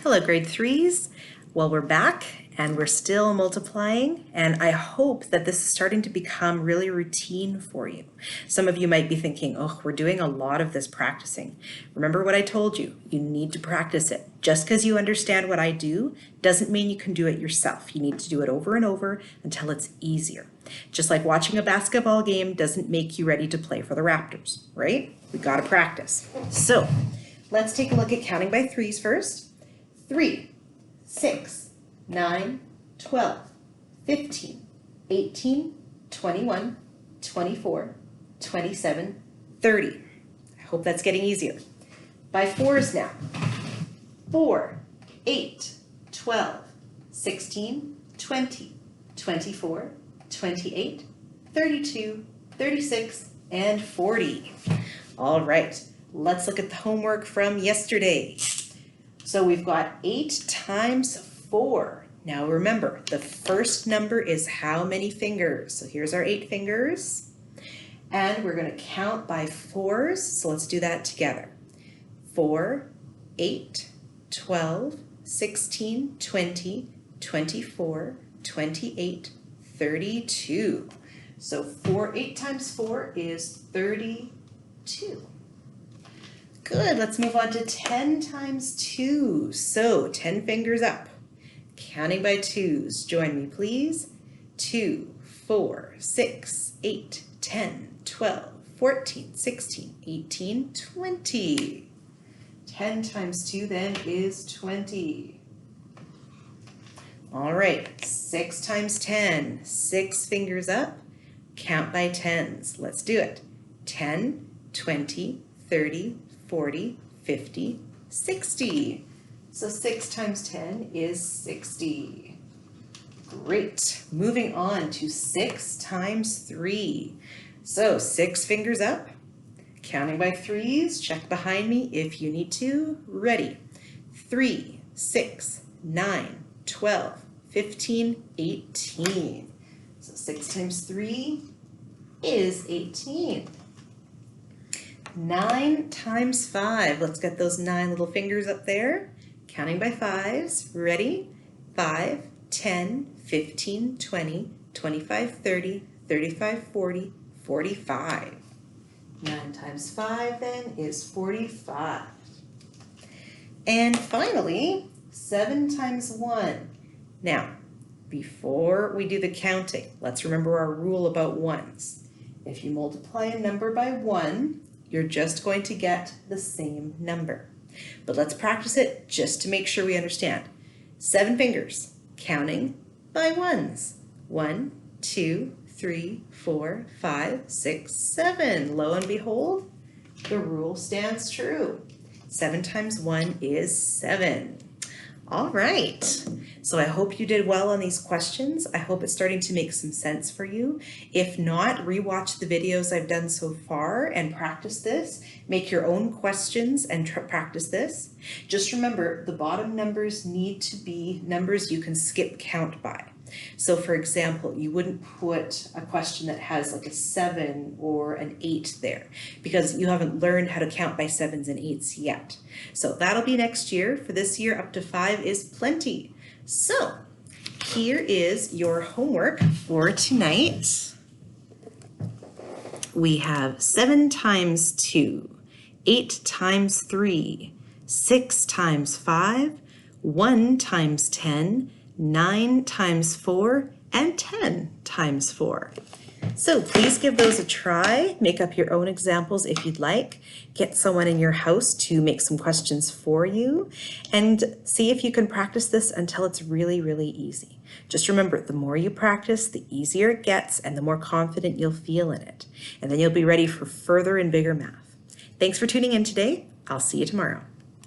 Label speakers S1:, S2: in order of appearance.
S1: Hello, grade threes. Well, we're back and we're still multiplying, and I hope that this is starting to become really routine for you. Some of you might be thinking, oh, we're doing a lot of this practicing. Remember what I told you, you need to practice it. Just because you understand what I do doesn't mean you can do it yourself. You need to do it over and over until it's easier. Just like watching a basketball game doesn't make you ready to play for the Raptors, right? We gotta practice. So let's take a look at counting by threes first. 3, 6, 9, 12, 15, 18, 21, 24, 27, 30. I hope that's getting easier. By fours now. 4, 8, 12, 16, 20, 24, 28, 32, 36, and 40. All right, let's look at the homework from yesterday. So we've got 8 times 4. Now remember, the first number is how many fingers? So here's our 8 fingers. And we're going to count by fours. So let's do that together. 4, 8, 12, 16, 20, 24, 28, 32. So 8 times 4 is 32. Good, let's move on to 10 times 2. So 10 fingers up. Counting by twos. Join me, please. 2, 4, 6, 8, 10, 12, 14, 16, 18, 20. 10 times 2 then is 20. All right, 6 times 10. 6 fingers up. Count by tens. Let's do it. 10, 20, 30, 40, 50, 60. So 6 times 10 is 60. Great. Moving on to 6 times 3. So 6 fingers up. Counting by threes. Check behind me if you need to. Ready. 3, 6, 9, 12, 15, 18. So 6 times 3 is 18. 9 times 5. Let's get those 9 little fingers up there. Counting by fives. Ready? 5, 10, 15, 20, 25, 30, 35, 40, 45. 9 times 5 then is 45. And finally, 7 times 1. Now, before we do the counting, let's remember our rule about ones. If you multiply a number by 1, you're just going to get the same number. But let's practice it just to make sure we understand. 7 fingers, counting by ones. 1, 2, 3, 4, 5, 6, 7. Lo and behold, the rule stands true. 7 times 1 is 7. All right, so I hope you did well on these questions. I hope it's starting to make some sense for you. If not, rewatch the videos I've done so far and practice this. Make your own questions and practice this. Just remember, the bottom numbers need to be numbers you can skip count by. So for example, you wouldn't put a question that has like a 7 or an 8 there because you haven't learned how to count by 7s and 8s yet. So that'll be next year. For this year, up to 5 is plenty. So here is your homework for tonight. We have 7 times 2, 8 times 3, 6 times 5, 1 times 10, 9 times 4, and 10 times 4. So please give those a try. Make up your own examples if you'd like. Get someone in your house to make some questions for you and see if you can practice this until it's really, really easy. Just remember, the more you practice, the easier it gets and the more confident you'll feel in it. And then you'll be ready for further and bigger math. Thanks for tuning in today. I'll see you tomorrow.